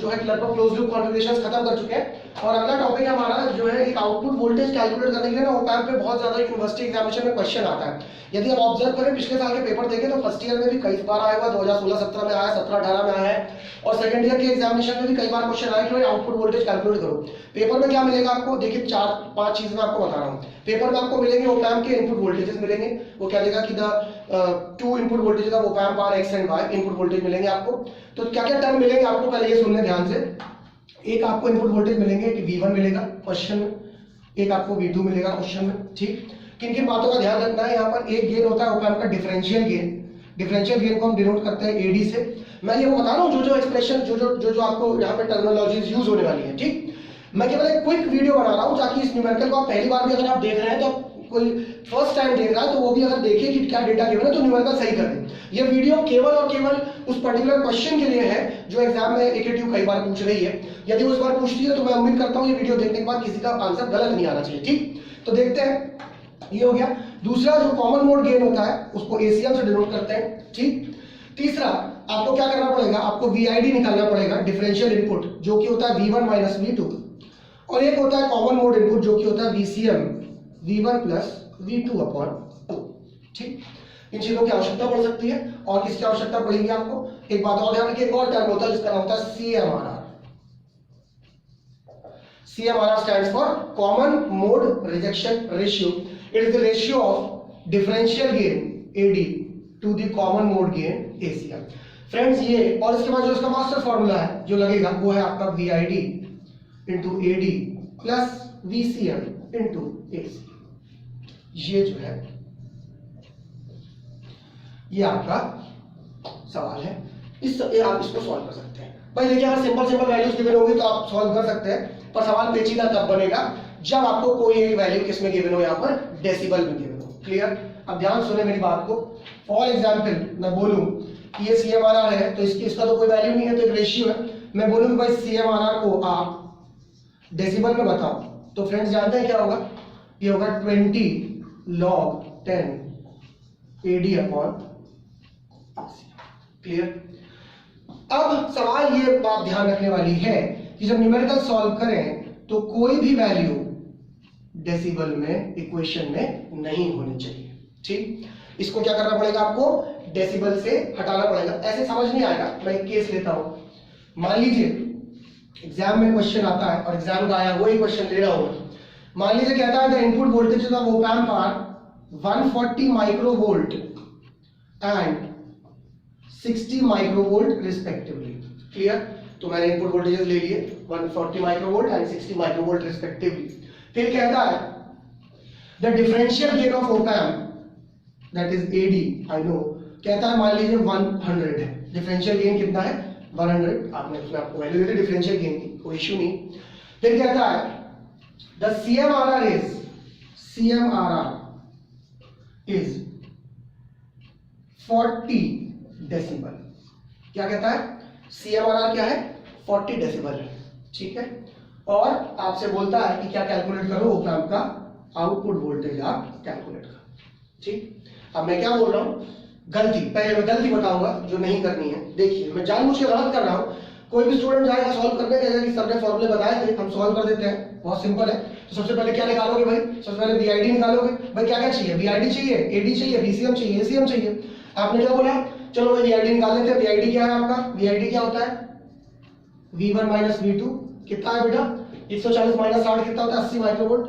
जो है लगभग क्लोज लूप कॉन्फ़िगरेशंस खत्म कर चुके हैं और अगला टॉपिक हमारा जो है एक आउटपुट वोल्टेज कैलकुलेट करने के लिए ना ऑप एम्प पे बहुत ज्यादा यूनिवर्सिटी एग्जामिनेशन में क्वेश्चन आता है। यदि आप ऑब्जर्व करें पिछले साल के पेपर देखें तो फर्स्ट ईयर में भी कई बार आया हुआ, 2016-17 में आया, 17-18 में आया है और सेकंड ईयर के एग्जामिनेशन में भी कई बार क्वेश्चन आया कि भाई आउटपुट वोल्टेज कैलकुलेट करो। पेपर में क्या मिलेगा आपको, देखिए 4-5 चीजें मैं आपको बता रहा हूँ। पेपर में आपको मिलेंगे ऑप एम्प के इनपुट वोल्टेजेस मिलेंगे, वो क्या देगा कि the two input voltages of op amp are X and Y, input voltage मिलेंगे आपको। तो क्या क्या टर्म मिलेंगे आपको पहले ये सुनने ध्यान से। एक आपको इनपुट वोल्टेज मिलेंगे कि V1 मिलेगा क्वेश्चन में, एक आपको V2 मिलेगा क्वेश्चन में, ठीक। किन किन बातों का ध्यान रखना है, यहाँ पर एक गेन होता है ऑप एम्प का डिफरेंशियल गेन। डिफरेंशियल गेन को हम डिनोट करते हैं AD से। मैं ये वो बता रहा हूँ जो एक्सप्रेशन जो आपको यहाँ पे टर्मिनोलॉजीज यूज होने वाली है, ठीक। मैं केवल एक क्विक वीडियो बना रहा हूँ ताकि इस न्यूमेरिकल को आप पहली बार भी अगर आप देख रहे हैं तो कोई फर्स्ट टाइम देख रहा है तो वो भी अगर देखे कि क्या डेटा गिवन है तो न्यूमेरिकल सही कर दे। ये वीडियो केवल और केवल उस पर्टिकुलर क्वेश्चन के लिए है जो एग्जाम में एकेटीयू कई बार पूछ रही है। यदि वो इस बार पूछती है तो मैं उम्मीद करता हूँ ये वीडियो देखने के बाद किसी का आंसर गलत नहीं आना चाहिए, ठीक। तो देखते हैं, ये हो गया। दूसरा जो कॉमन मोड गेन होता है उसको ACM से डिनोट करते हैं, ठीक। तीसरा आपको क्या करना पड़ेगा, आपको VID निकालना पड़ेगा, डिफरेंशियल इनपुट, जो कि होता है V1 माइनस V2, और एक होता है कॉमन मोड इनपुट जो कि होता है VCM, V1 plus V2 upon 2, ठीक। इन चीजों की आवश्यकता पड़ सकती है और किसकी आवश्यकता पड़ेगी आपको, एक बात और ध्यान रखिए, एक और टर्म होता है जिसका नाम होता है CMRR। CMRR stands for common mode rejection ratio. It is the ratio of differential gain AD to the common mode gain ACM. Friends ये, और इसके बाद जो इसका मास्टर फॉर्मूला है जो लगेगा वो है आपका VID into AD plus VCM into AC। ये जो है ये आपका सवाल है, आप इसको सॉल्व कर सकते हैं। भाई देखिए अगर सिंपल वैल्यूज गिवन होगी तो आप सॉल्व कर सकते हैं, पर सवाल पेचीदा तब बनेगा जब आपको कोई एक वैल्यू किसमें गिवन हो, यहाँ पर डेसिबल में गिवन हो। क्लियर? अब ध्यान सुने मेरी बात को। फॉर एग्जांपल मैं बोलूं कि ये CMRR है तो इसका तो कोई वैल्यू नहीं है, तो एक रेशियो है। मैं बोलूं कि भाई CMRR को आप डेसिबल में बताओ, तो फ्रेंड्स जानते हैं क्या होगा, ये होगा 20 log 10 AD अपॉन। क्लियर? अब सवाल ये बात ध्यान रखने वाली है कि जब न्यूमेरिकल सॉल्व करें तो कोई भी वैल्यू डेसिबल में इक्वेशन में नहीं होनी चाहिए, ठीक। इसको क्या करना पड़ेगा, आपको डेसिबल से हटाना पड़ेगा। ऐसे समझ नहीं आएगा, मैं एक केस लेता हूं। मान लीजिए एग्जाम में क्वेश्चन आता है और एग्जाम का आया वही क्वेश्चन ले रहा हूं। मान लीजिए कहता है the input voltage of op amp are 140 microvolt and 60 microvolt respectively. Clear? तो मैंने इनपुट वोल्टेजेस ले लिए 140 माइक्रोवोल्ट एंड 60 माइक्रोवोल्ट रिस्पेक्टिवली। फिर कहता है the differential gain of op amp that is AD, I know, कहता है मान लीजिए 100 है। डिफरेंशियल गेन कितना है, 100। आपने उसमें आपको वैल्यू दी थी डिफरेंशियल गेन की, कोई इश्यू नहीं। फिर कहता है द CMRR इज 40 डेसिबल। क्या कहता है, CMRR क्या है, 40 डेसिबल है, ठीक है। और आपसे बोलता है कि क्या कैलकुलेट करो, ऑप एम्प का आउटपुट वोल्टेज आप कैलकुलेट करो, ठीक। अब मैं क्या बोल रहा हूं, गलती, पहले मैं गलती बताऊंगा जो नहीं करनी है। देखिए मैं जानबूझ के गलत कर रहा हूं। कोई भी स्टूडेंट जाएगा सॉल्व करने, कहेगा कि सर ने फॉर्मूले बताए थे, हम सॉल्व कर देते हैं, बहुत सिंपल है। तो सबसे पहले क्या निकालोगे भाई, सबसे पहले VID निकालोगे। भाई क्या क्या चाहिए, VID चाहिए, AD चाहिए, VCM चाहिए, ACM चाहिए। आपने क्या बोला, चलो भाई VID निकाल लेते हैं। VID क्या है आपका, VID क्या होता है, V1 माइनस V2। कितना है बेटा, 140 माइनस 60 कितना होता है, 80 माइक्रोवोल्ट।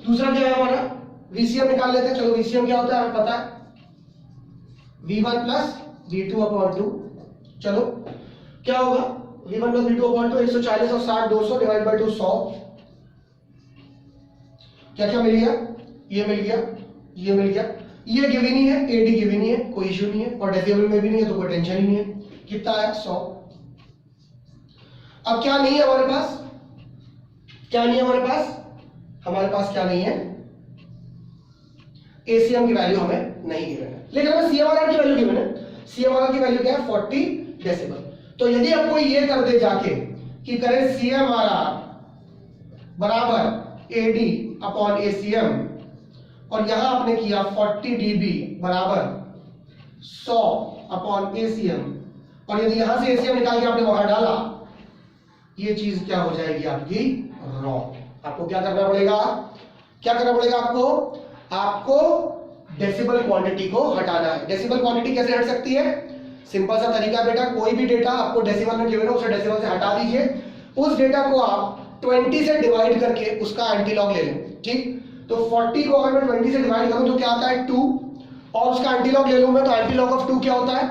दूसरा क्या है हमारा, VCM निकाल लेते हैं। चलो VCM क्या होता है हमें पता है, V1 प्लस V2 अपॉन 2। चलो क्या होगा, V1 प्लस V2 अपॉन 2, 140 और 60 200 डिवाइड बाय 2 100। क्या क्या मिल गया, ये मिल गया, ये मिल गया। ये गिवन ही है, AD गिवन ही है, कोई इश्यू नहीं है, और डेसिबल में भी नहीं है तो कोई टेंशन ही नहीं है। कितना है, 100। अब क्या नहीं है हमारे पास, क्या नहीं है हमारे पास, हमारे पास क्या नहीं है, ACM की वैल्यू हमें नहीं गिवन है, लेकिन हमें CMRR की वैल्यू गिवन है। CMRR की वैल्यू क्या है, 40 डेसिबल। तो यदि आपको ये कर दे जाके कि करें CMRR बराबर AD अपॉन ACM, और यहां आपने किया 40 dB बराबर 100 अपॉन ACM, और यदि यहां से एसीएम निकाल के आपने वहां डाला, ये चीज क्या हो जाएगी आपकी रॉन्ग। आपको क्या करना पड़ेगा, क्या करना पड़ेगा आपको डेसिबल क्वांटिटी को हटाना है। डेसिबल क्वांटिटी कैसे हट सकती है, सिंपल सा तरीका बेटा, कोई भी डेटा आपको डेसिमल में गिवन है उसे डेसिमल से हटा दीजिए, उस डेटा को आप 20 से डिवाइड करके उसका एंटीलॉग ले लें। ठीक, तो 40 को अगर मैं 20 से डिवाइड करूं तो क्या आता है 2, और उसका एंटीलॉग ले लूं मैं तो एंटीलॉग ऑफ 2 क्या होता है,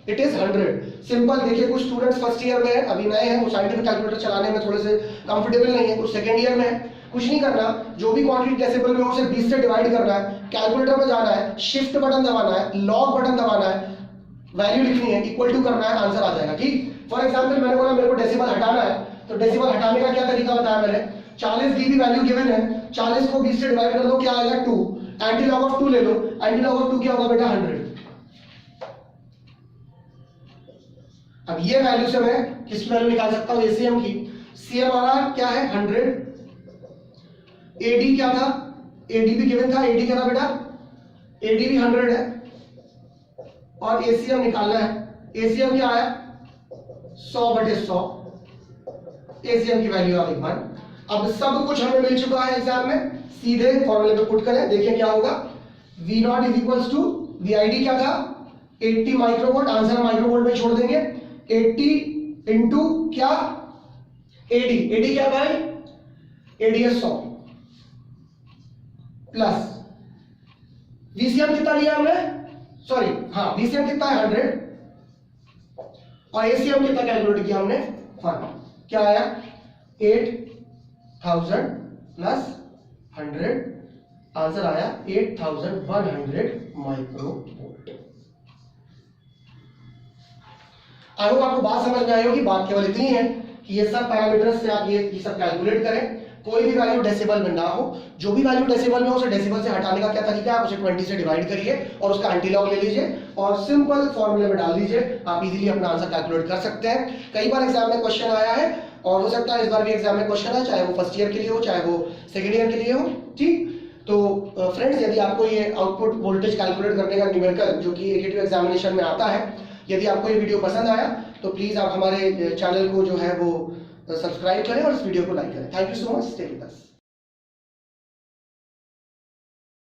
इट इज 100। सिंपल। देखिए कुछ स्टूडेंट्स फर्स्ट ईयर में है, अभी नए हैं, वो साइंटिफिक कैलकुलेटर चलाने में थोड़े से कंफर्टेबल नहीं है, कुछ सेकंड ईयर में है। कुछ नहीं करना, जो भी क्वांटिटी डेसिमल में हो उसे 20 से डिवाइड करना है, कैलकुलेटर में जाना है, शिफ्ट बटन दबाना है, लॉग बटन दबाना है, वैल्यू लिखनी है, इक्वल टू करना है, आंसर आ जाएगा। ठीक, फॉर एग्जांपल मैंने बोला मेरे को डेसिमल हटाना है, तो डेसिमल हटाने का क्या तरीका बताया मैंने, 40 दी भी वैल्यू गिवन है, 40 को 20 से डिवाइड कर दो, क्या आएगा 2, एंटीलॉग ऑफ 2 ले लो, एंटीलॉग ऑफ 2 क्या होगा बेटा 100। अब ये वैल्यू से मैं किसकी वैल्यू निकाल सकता हूं, एसीएम की। सी हमारा क्या है 100, एडी क्या था, एडी भी गिवन था, एडी क्या था बेटा, एडी भी 100 है, और एसीएम निकालना है। एसीएम क्या आया 100/100, एसीएम की वैल्यू आ गई 1। अब सब कुछ हमें मिल चुका है एग्जाम में, सीधे फॉर्मूले पे पुट करें, देखिए क्या होगा, V naught is equals to, VID क्या था 80 माइक्रोवोल्ट, आंसर माइक्रोवोल्ट में छोड़ देंगे, 80 इंटू क्या AD, AD क्या भाई, AD है 100 प्लस VCM कितना लिया हमने, सॉरी हाँ VCM कितना है 100, और ACM कितना कैलकुलेट किया हमने 1, क्या आया 8000 प्लस 100, आंसर आया 8100 माइक्रोवोल्ट। आई होप आपको बात समझ में आई होगी। बात केवल इतनी है कि ये सब पैरामीटर्स से आप ये सब कैलकुलेट करें, कोई भी वैल्यू डेसिमल में ना हो, जो भी वैल्यू डेसिमल में हो उसे डेसिमल से हटाने का क्या तरीका है, आप उसे 20 से डिवाइड करिए और उसका एंटीलॉग ले लीजिए और सिंपल फॉर्मूले में डाल दीजिए, आप इजीली अपना आंसर कैलकुलेट कर सकते हैं। कई बार एग्जाम में क्वेश्चन आया है और हो सकता है इस बार भी एग्जाम में क्वेश्चन आए, चाहे वो फर्स्ट ईयर के लिए हो चाहे वो सेकेंड ईयर के लिए हो। ठीक, तो फ्रेंड्स यदि आपको ये आउटपुट वोल्टेज कैलकुलेट करने का न्यूमेरिकल जो कि एकेटिव एग्जामिनेशन में आता है, यदि आपको ये वीडियो पसंद आया तो प्लीज आप हमारे चैनल को जो है वो सब्सक्राइब करें और इस वीडियो को लाइक करें। Thank you so much, stay with us.